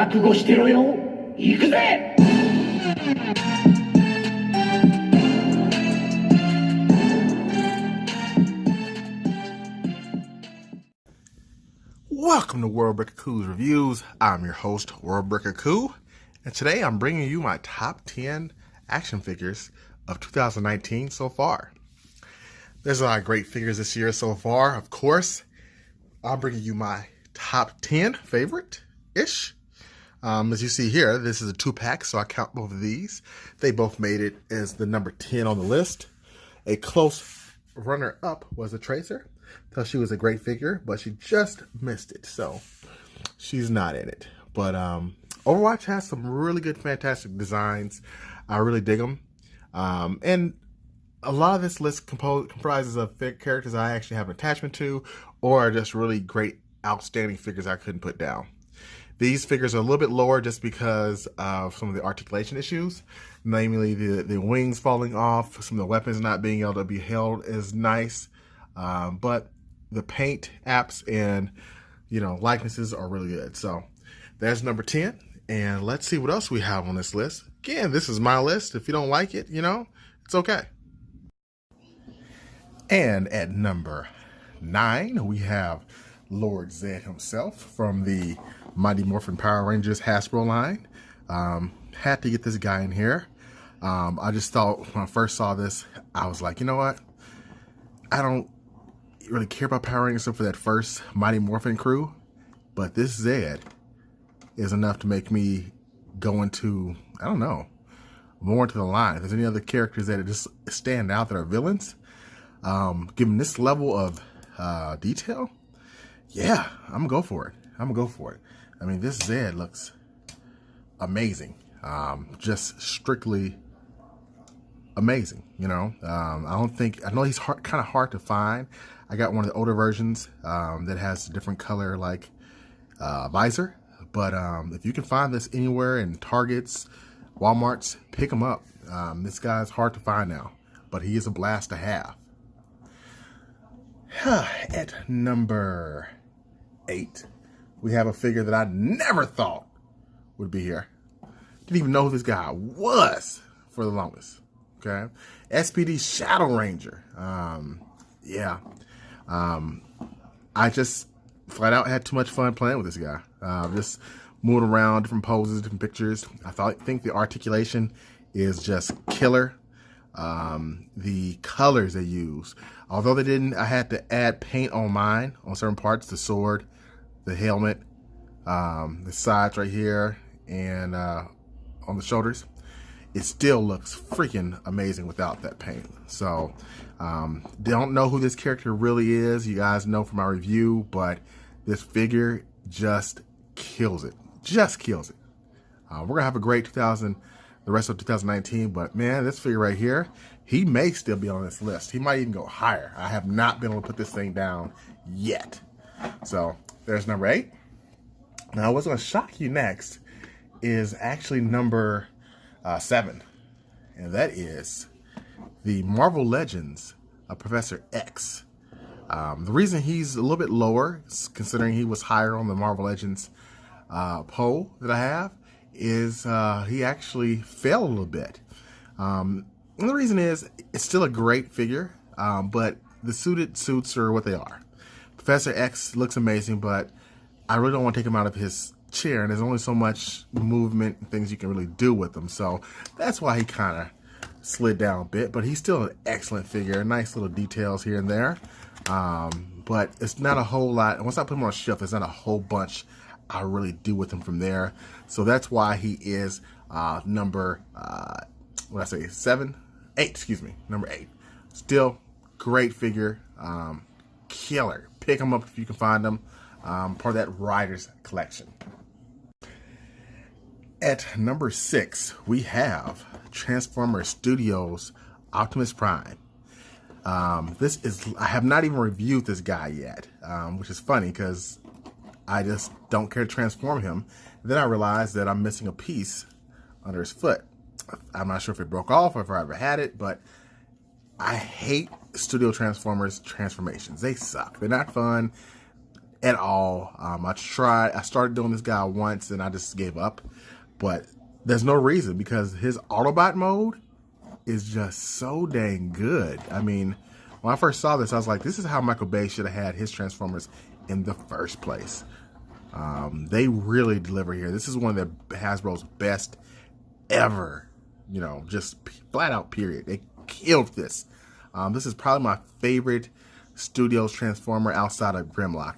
覚悟してろよ。行くぜ。Welcome to Worldbreaker Coo's Reviews. I'm your host, Worldbreaker Coo, and today I'm bringing you my top 10 action figures of 2019 so far. There's a lot of great figures this year so far. Of course, I'm bringing you my top 10 favorite-ish. As you see here, this is a 2-pack, so I count both of these. They both made it as the number 10 on the list. A close runner-up was a Tracer. So she was a great figure, but she just missed it, so she's not in it. But Overwatch has some really good, fantastic designs. I really dig them. And a lot of this list comprises of characters I actually have an attachment to, or just really great, outstanding figures I couldn't put down. These figures are a little bit lower just because of some of the articulation issues, namely the wings falling off, some of the weapons not being able to be held as nice. But the paint apps and, likenesses are really good. So there's number 10. And let's see what else we have on this list. Again, this is my list. If you don't like it, it's okay. And at number 9, we have Lord Zedd himself from the Mighty Morphin Power Rangers Hasbro line. Had to get this guy in here. I just thought when I first saw this, I was like, you know what? I don't really care about Power Rangers except for that first Mighty Morphin crew, but this Zedd is enough to make me go into, I don't know, more into the line. If there's any other characters that just stand out that are villains, given this level of detail, yeah, I'm gonna go for it. I mean, this Zedd looks amazing. Just strictly amazing, I know he's kind of hard to find. I got one of the older versions that has a different color visor, but if you can find this anywhere in Targets, Walmarts, pick him up. This guy's hard to find now, but he is a blast to have. At number 8, we have a figure that I never thought would be here. Didn't even know who this guy was for the longest. Okay, SPD Shadow Ranger. I just flat out had too much fun playing with this guy. Just moving around, different poses, different pictures. think the articulation is just killer. The colors they use, although they didn't, I had to add paint on mine on certain parts, the sword, the helmet, the sides right here, and on the shoulders. It still looks freaking amazing without that paint. So, don't know who this character really is. You guys know from my review, but this figure just kills it. We're gonna have a great the rest of 2019. But man, this figure right here, he may still be on this list. He might even go higher. I have not been able to put this thing down yet. So there's number 8. Now, what's gonna shock you next is actually number 7, and that is the Marvel Legends of Professor X. The reason he's a little bit lower, considering he was higher on the Marvel Legends poll that I have, is he actually fell a little bit. And the reason is it's still a great figure, but the suits are what they are. Professor X looks amazing, but I really don't want to take him out of his chair, and there's only so much movement and things you can really do with them, so that's why he kind of slid down a bit. But he's still an excellent figure, nice little details here and there, but it's not a whole lot. Once I put him on a shelf, there's not a whole bunch I really do with him from there, so that's why he is number 8. Number 8. Still great figure, killer. Pick him up if you can find him. Part of that Riders collection. At number 6, we have Transformers Studios Optimus Prime. I have not even reviewed this guy yet, which is funny because I just don't care to transform him. Then I realized that I'm missing a piece under his foot. I'm not sure if it broke off or if I ever had it, but I hate Studio Transformers transformations. They suck. They're not fun. at all. I started doing this guy once and I just gave up, but there's no reason because his Autobot mode is just so dang good. I mean, when I first saw this, I was like, this is how Michael Bay should have had his Transformers in the first place. They really deliver here. This is one of the Hasbro's best ever, you know, just flat out period. They killed this. This is probably my favorite Studios Transformer outside of Grimlock.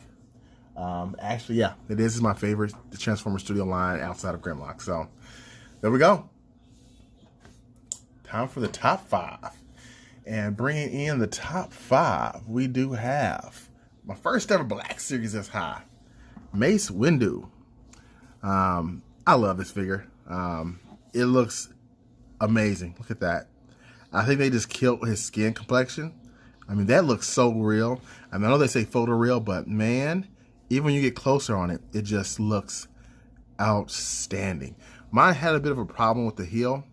Actually, yeah, it is my favorite Transformer Studio line outside of Grimlock. So there we go. Time for the top 5. And bringing in the top 5, we do have my first ever Black Series this high, Mace Windu. I love this figure. It looks amazing. Look at that. I think they just killed his skin complexion. I mean, that looks so real. I mean, I know they say photo real, but man, even when you get closer on it, it just looks outstanding. Mine had a bit of a problem with the heel,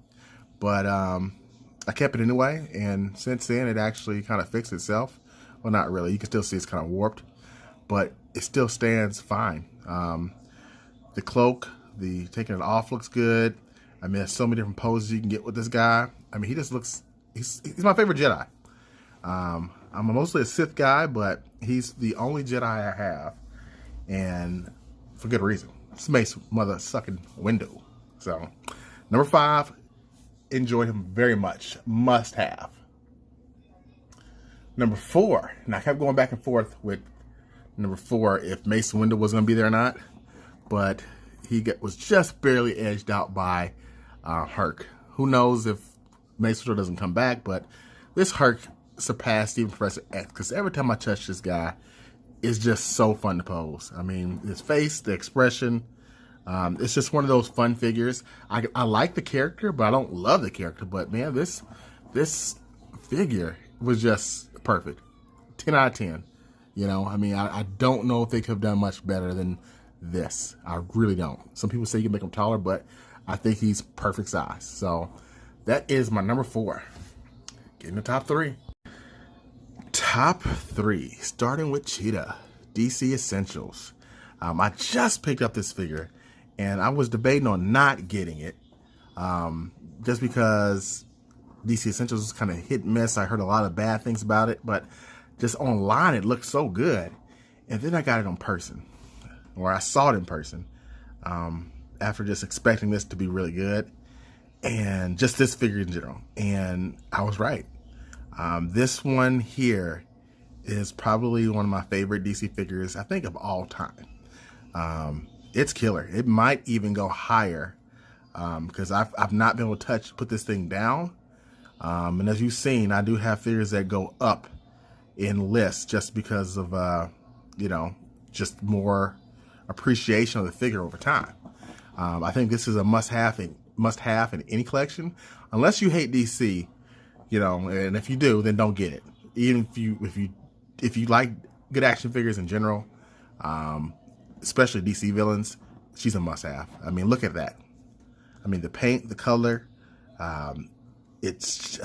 but I kept it anyway, and since then it actually kind of fixed itself. Well, not really. You can still see it's kind of warped, but it still stands fine. The cloak, the taking it off looks good. I mean, there's so many different poses you can get with this guy. I mean, he just looks, he's my favorite Jedi. I'm mostly a Sith guy, but he's the only Jedi I have, and for good reason. Mace mother sucking Windu. So, number 5, enjoyed him very much. Must have. Number 4, and I kept going back and forth with number 4 if Mace Windu was going to be there or not, but he was just barely edged out by Herc. Who knows if Mace Windu doesn't come back, but this Herc surpassed even Professor X, because every time I touch this guy, it's just so fun to pose. I mean, his face, the expression, it's just one of those fun figures. I like the character, but I don't love the character. But man, this figure was just perfect. 10 out of 10. You know, I mean, I don't know if they could have done much better than this. I really don't. Some people say you can make him taller, but I think he's perfect size. So that is my number 4. Getting the top 3. Top 3, starting with Cheetah, DC Essentials. I just picked up this figure, and I was debating on not getting it, just because DC Essentials is kind of hit and miss. I heard a lot of bad things about it, but just online it looked so good. And then I got it in person, or I saw it in person, after just expecting this to be really good, and just this figure in general. And I was right. This one here is probably one of my favorite DC figures, I think, of all time. It's killer. It might even go higher, because I've not been able to put this thing down. And as you've seen, I do have figures that go up in lists just because of, you know, just more appreciation of the figure over time. I think this is a must-have in any collection, unless you hate DC. You know, and if you do, then don't get it. Even if you like good action figures in general, especially DC villains, she's a must-have. I mean, look at that. I mean, the paint, the color, it's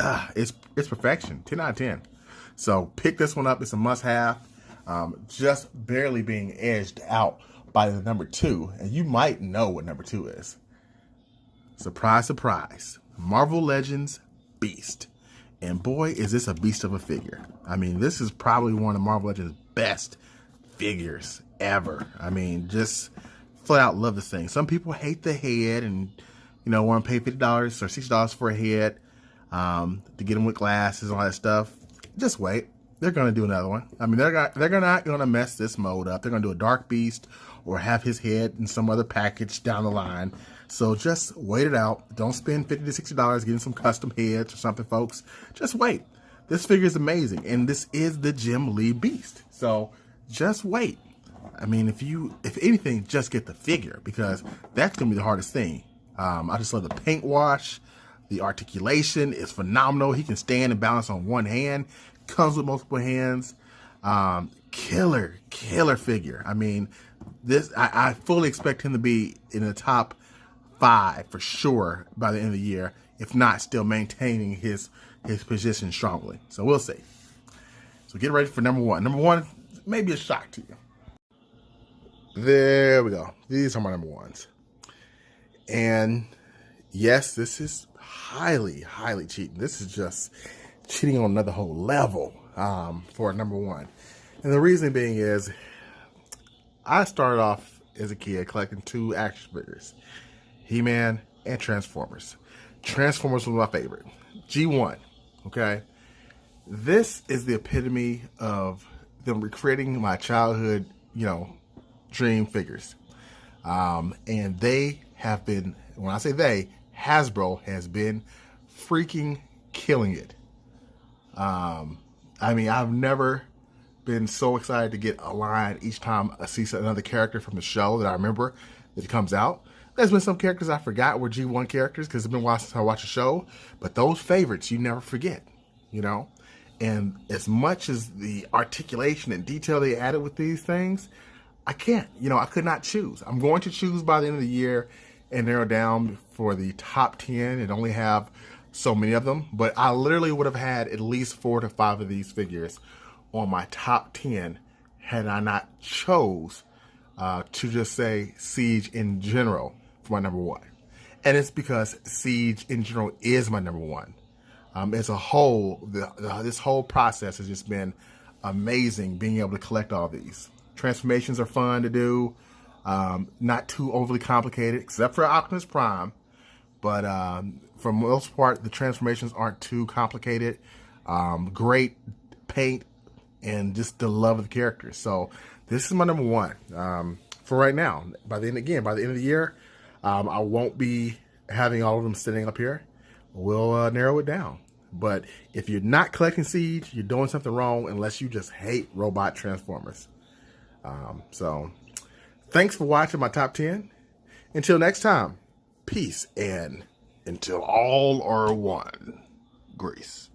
perfection. 10 out of 10. So pick this one up. It's a must-have. Just barely being edged out by the number 2, and you might know what number 2 is. Surprise, surprise! Marvel Legends Beast. And boy, is this a beast of a figure. I mean, this is probably one of Marvel Legends' best figures ever. I mean, just flat out love this thing. Some people hate the head and, you know, want to pay $50 or $60 for a head to get them with glasses and all that stuff. Just wait. They're going to do another one. I mean, they're not going to mess this mode up. They're going to do a Dark Beast or have his head in some other package down the line. So just wait it out. Don't spend $50 to $60 getting some custom heads or something, folks. Just wait. This figure is amazing, and this is the Jim Lee Beast. So just wait. I mean, if anything, just get the figure, because that's gonna be the hardest thing. I just love the paint wash. The articulation is phenomenal. He can stand and balance on one hand. Comes with multiple hands. Killer figure. I mean, this I fully expect him to be in the top 5 for sure by the end of the year, if not still maintaining his position strongly. So we'll see. So get ready for number 1. Number 1 may be a shock to you. There we go. These are my number ones. And yes, this is highly, highly cheating. This is just cheating on another whole level for number one. And the reason being is I started off as a kid collecting 2 action figures, He-Man and Transformers. Transformers was my favorite. G1, okay? This is the epitome of them recreating my childhood, dream figures. And they have been, when I say they, Hasbro has been freaking killing it. I've never been so excited to get a line each time I see another character from the show that I remember that it comes out. There's been some characters I forgot were G1 characters because it's been a while since I watched a show, but those favorites you never forget, And as much as the articulation and detail they added with these things, I can't, I could not choose. I'm going to choose by the end of the year and narrow down for the top 10 and only have so many of them. But I literally would have had at least 4 to 5 of these figures on my top 10 had I not chose to just say Siege in general for my number one. And it's because Siege in general is my number one. As a whole, this whole process has just been amazing being able to collect all these. Transformations are fun to do, not too overly complicated, except for Optimus Prime. But for the most part, the transformations aren't too complicated. Great paint and just the love of the characters. So this is my number one for right now. By the end of the year, I won't be having all of them sitting up here. We'll narrow it down. But if you're not collecting Siege, you're doing something wrong unless you just hate robot Transformers. So thanks for watching my top 10. Until next time, peace and until all are one. Grace.